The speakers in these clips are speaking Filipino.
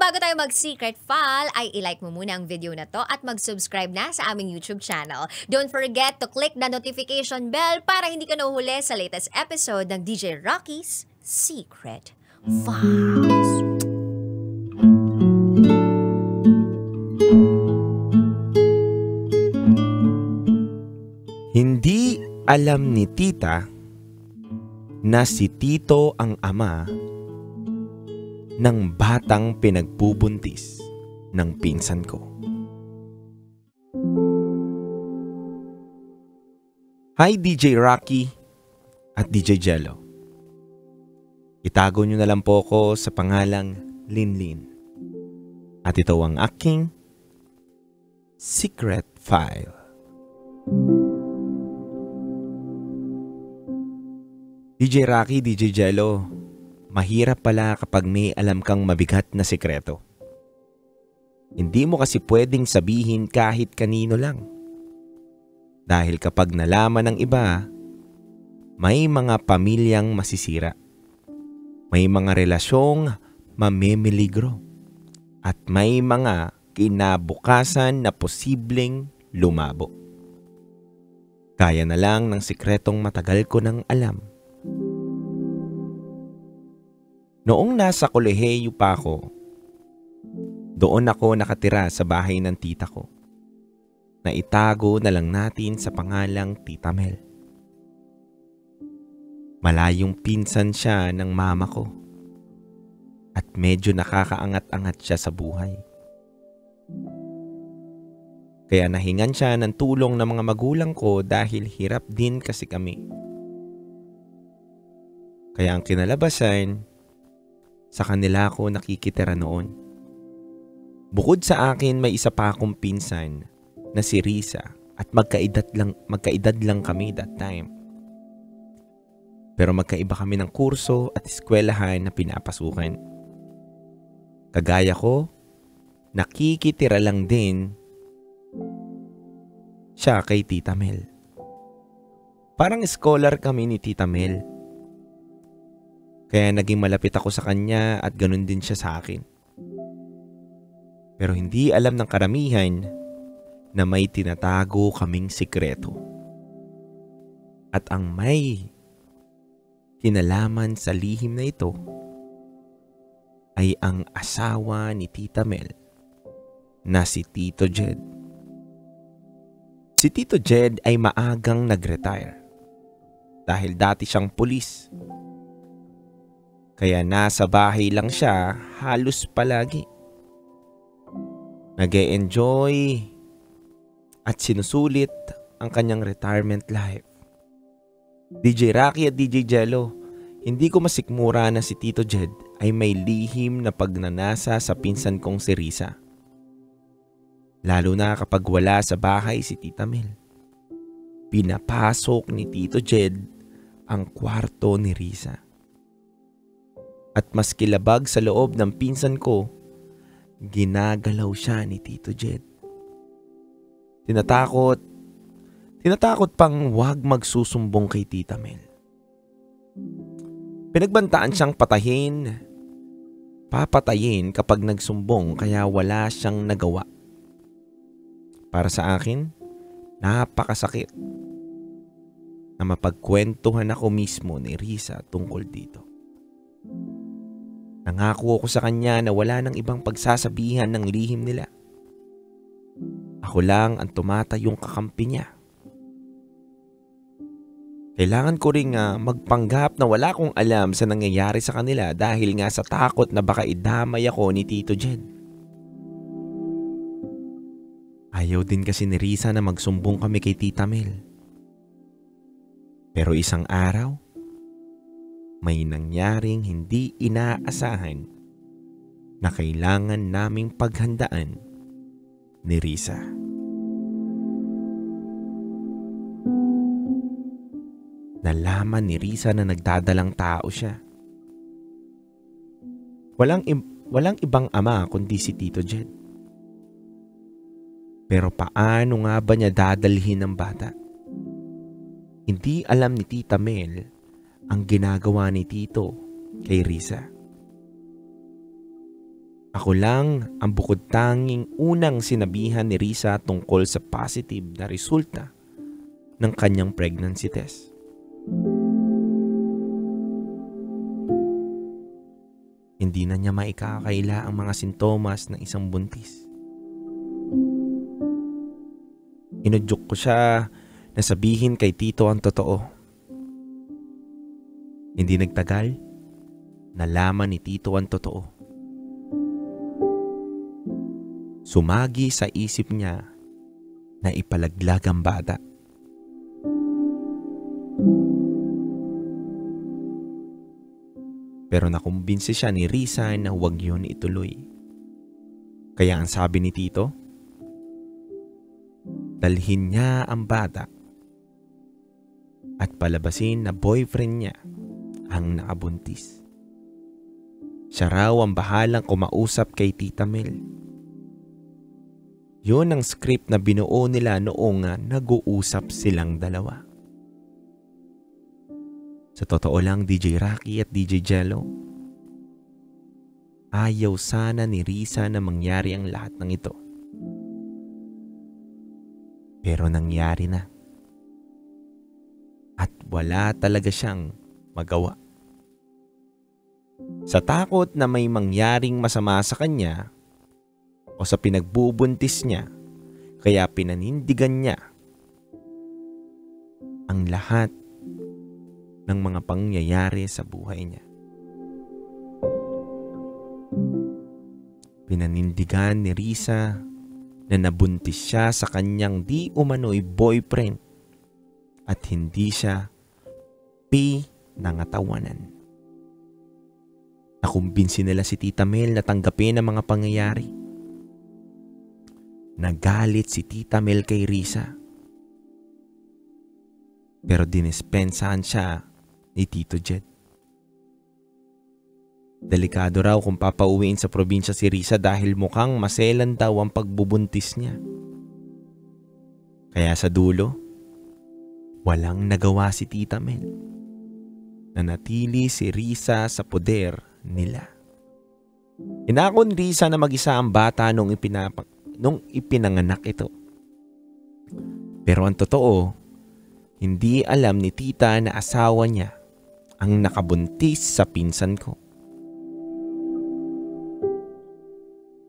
bago tayo mag-secret file, ay ilike mo muna ang video na to at mag-subscribe na sa aming YouTube channel. Don't forget to click the notification bell para hindi ka nahuhuli sa latest episode ng DJ Rocky's Secret Files. Hindi alam ni tita na si Tito ang ama ng batang pinagbubuntis ng pinsan ko. Hi DJ Rocky at DJ Jello. Itago nyo na lang po ko sa pangalang Linlin. At ito ang aking Secret File. DJ Rocky, DJ Jello, mahirap pala kapag may alam kang mabigat na sikreto. Hindi mo kasi pwedeng sabihin kahit kanino lang. Dahil kapag nalaman ng iba, may mga pamilyang masisira. May mga relasyong mamimiligro. At may mga kinabukasan na posibleng lumabo. Kaya na lang ng sikretong matagal ko nang alam. Noong nasa kolehiyo pa ako, doon ako nakatira sa bahay ng tita ko. Naitago na lang natin sa pangalang Tita Mel. Malayong pinsan siya ng mama ko. At medyo nakakaangat-angat siya sa buhay. Kaya nahingan siya ng tulong ng mga magulang ko dahil hirap din kasi kami. Kaya ang kinalabasan, sa kanila ako nakikitira noon. Bukod sa akin, may isa pa akong pinsan na si Risa at magkaedad lang kami that time. Pero magkaiba kami ng kurso at eskwelahan na pinapasukan. Kagaya ko, nakikitira lang din siya kay Tita Mel. Parang scholar kami ni Tita Mel. Kaya naging malapit ako sa kanya at ganun din siya sa akin. Pero hindi alam ng karamihan na may tinatago kaming sikreto. At ang may kinalaman sa lihim na ito ay ang asawa ni Tita Mel na si Tito Jed. Si Tito Jed ay maagang nag-retire dahil dati siyang pulis. Kaya nasa bahay lang siya halos palagi. Nag-e-enjoy at sinusulit ang kanyang retirement life. DJ Rocky at DJ Jello, hindi ko masikmura na si Tito Jed ay may lihim na pagnanasa sa pinsan kong si Risa. Lalo na kapag wala sa bahay si Tita Mel. Pinapasok ni Tito Jed ang kwarto ni Risa. At mas kilabag sa loob ng pinsan ko, ginagalaw siya ni Tito Jed. Tinatakot pang wag magsusumbong kay Tita Mel. Pinagbantaan siyang papatayin kapag nagsumbong kaya wala siyang nagawa. Para sa akin, napakasakit na mapagkwentuhan ako mismo ni Risa tungkol dito. Nangako ako sa kanya na wala nang ibang pagsasabihan ng lihim nila. Ako lang ang tumatayong kakampi niya. Kailangan ko ring magpanggap na wala akong alam sa nangyayari sa kanila dahil nga sa takot na baka idamay ako ni Tito Jed. Ayaw din kasi ni Risa na magsumbong kami kay Tita Mel. Pero isang araw, may nangyaring hindi inaasahan na kailangan naming paghandaan ni Risa. Nalaman ni Risa na nagdadalang tao siya. Walang ibang ama kundi si Tito Jed. Pero paano nga ba niya dadalhin ang bata? Hindi alam ni Tita Mel ang ginagawa ni Tito kay Risa. Ako lang ang bukod tanging unang sinabihan ni Risa tungkol sa positive na resulta ng kanyang pregnancy test. Hindi na niya maikakaila ang mga sintomas ng isang buntis. Inudyok ko siya na sabihin kay Tito ang totoo. Hindi nagtagal, nalaman ni Tito ang totoo. Sumagi sa isip niya na ipalaglag ang bata. Pero nakumbinsi siya ni Risa na huwag yun ituloy. Kaya ang sabi ni Tito, dalhin niya ang bata at palabasin na boyfriend niya ang nakabuntis. Siya raw ang bahalang kumausap kay Tita Mel. Yun ang script na binuo nila noong nag-uusap silang dalawa. Sa totoo lang, DJ Rocky at DJ Jello, ayaw sana ni Risa na mangyari ang lahat ng ito. Pero nangyari na. At wala talaga siyang magawa. Sa takot na may mangyaring masama sa kanya o sa pinagbubuntis niya, kaya pinanindigan niya ang lahat ng mga pangyayari sa buhay niya. Pinanindigan ni Risa na nabuntis siya sa kanyang di umano'y boyfriend at hindi siya pinangatawanan. Nakumbinsi nila si Tita Mel na tanggapin ang mga pangyayari. Nagalit si Tita Mel kay Risa. Pero dinispensahan siya ni Tito Jed. Delikado raw kung papauwiin sa probinsya si Risa dahil mukhang maselan daw ang pagbubuntis niya. Kaya sa dulo, walang nagawa si Tita Mel. Nanatili si Risa sa poder nila. Inako ni Risa na mag-isa ang bata nung ipinanganak ito. Pero ang totoo, hindi alam ni Tita na asawa niya ang nakabuntis sa pinsan ko.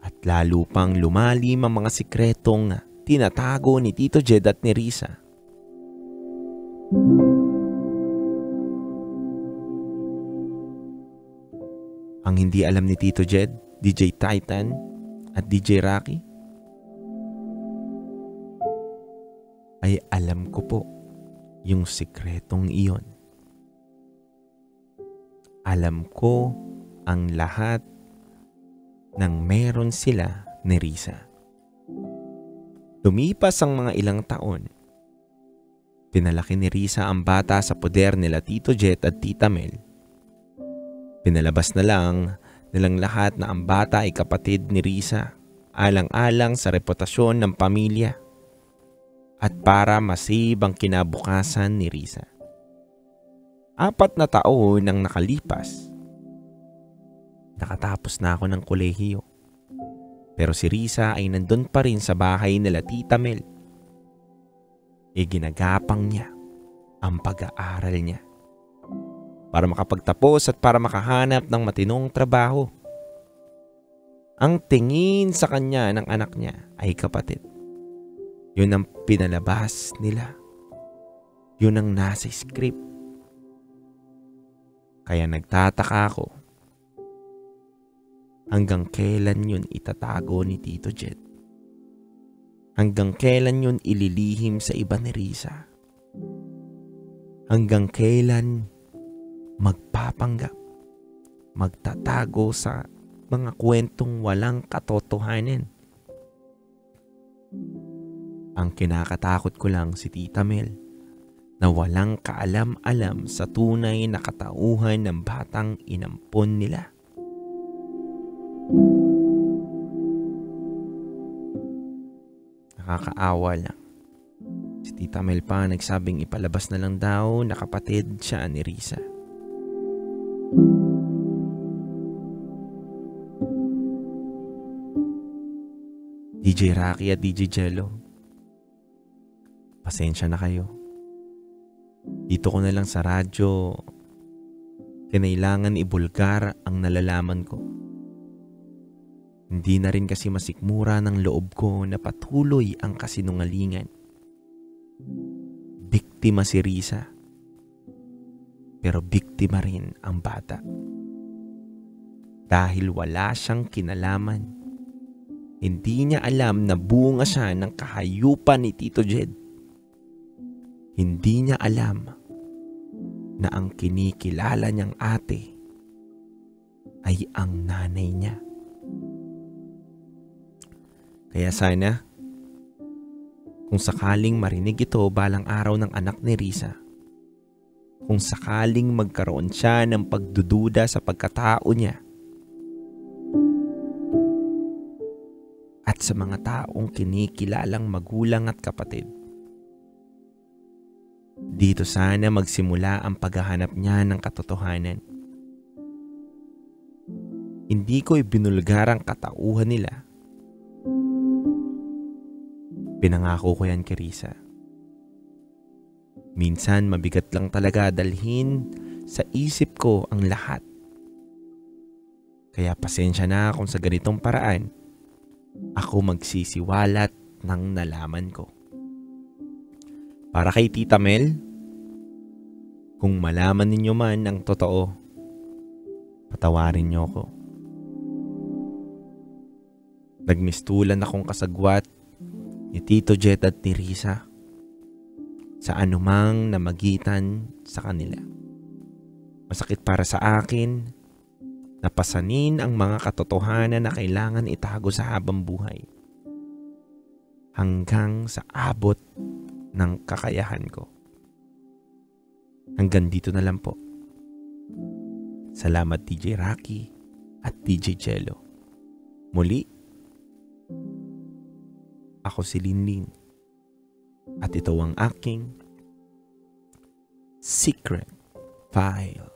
At lalo pang lumalim ang mga sikretong tinatago ni Tito Jed at ni Risa. Ang hindi alam ni Tito Jed, DJ Titan at DJ Rocky, ay alam ko po yung sikretong iyon. Alam ko ang lahat ng meron sila ni Risa. Lumipas ang mga ilang taon. Pinalaki ni Risa ang bata sa poder nila Tito Jet at Tita Mel. Pinalabas na lang nilang lahat na ang bata ay kapatid ni Risa, alang-alang sa reputasyon ng pamilya at para masibang kinabukasan ni Risa. 4 na taon nang nakalipas. Nakatapos na ako ng kolehiyo. Pero si Risa ay nandun pa rin sa bahay nila Tita Mel. Ginagapang niya ang pag-aaral niya para makapagtapos at para makahanap ng matinong trabaho. Ang tingin sa kanya ng anak niya ay kapatid. Yun ang pinalabas nila. Yun ang nasa script. Kaya nagtataka ako hanggang kailan yun itatago ni Tito Jet. Hanggang kailan yun ililihim sa iba ni Risa. Hanggang kailan magpapanggap, magtatago sa mga kwentong walang katotohanan. Ang kinakatakot ko lang si Tita Mel na walang kaalam-alam sa tunay na katauhan ng batang inampon nila. Nakakaawa lang. Si Tita Mel pa nagsabing ipalabas na lang daw na kapatid siya ni Risa. DJ Rocky at DJ Jello, pasensya na kayo. Dito ko na lang sa radyo, kinailangan ibulgar ang nalalaman ko. Hindi na rin kasi masikmura ng loob ko na patuloy ang kasinungalingan. Biktima si Risa, pero biktima rin ang bata. Dahil wala siyang kinalaman, hindi niya alam na bunga siya ng kahayupan ni Tito Jed. Hindi niya alam na ang kinikilala niyang ate ay ang nanay niya. Kaya sana, kung sakaling marinig ito balang araw ng anak ni Risa, kung sakaling magkaroon siya ng pagdududa sa pagkatao niya, at sa mga taong kinikilalang magulang at kapatid, dito sana magsimula ang paghahanap niya ng katotohanan. Hindi ko ibinulgar ang katauhan nila. Pinangako ko yan kay Risa. Minsan mabigat lang talaga dalhin sa isip ko ang lahat. Kaya pasensya na kung sa ganitong paraan ako magsisiwalat ng nalaman ko. Para kay Tita Mel, kung malaman ninyo man ang totoo, patawarin niyo ako. Nagmistulan akong kasagwat ni Tito Jet at ni Risa sa anumang namagitan sa kanila. Masakit para sa akin na pasanin ang mga katotohanan na kailangan itago sa habang buhay hanggang sa abot ng kakayahan ko. Hanggang dito na lang po. Salamat DJ Rocky at DJ Jello. Muli, ako si Linlin at ito ang aking Secret File.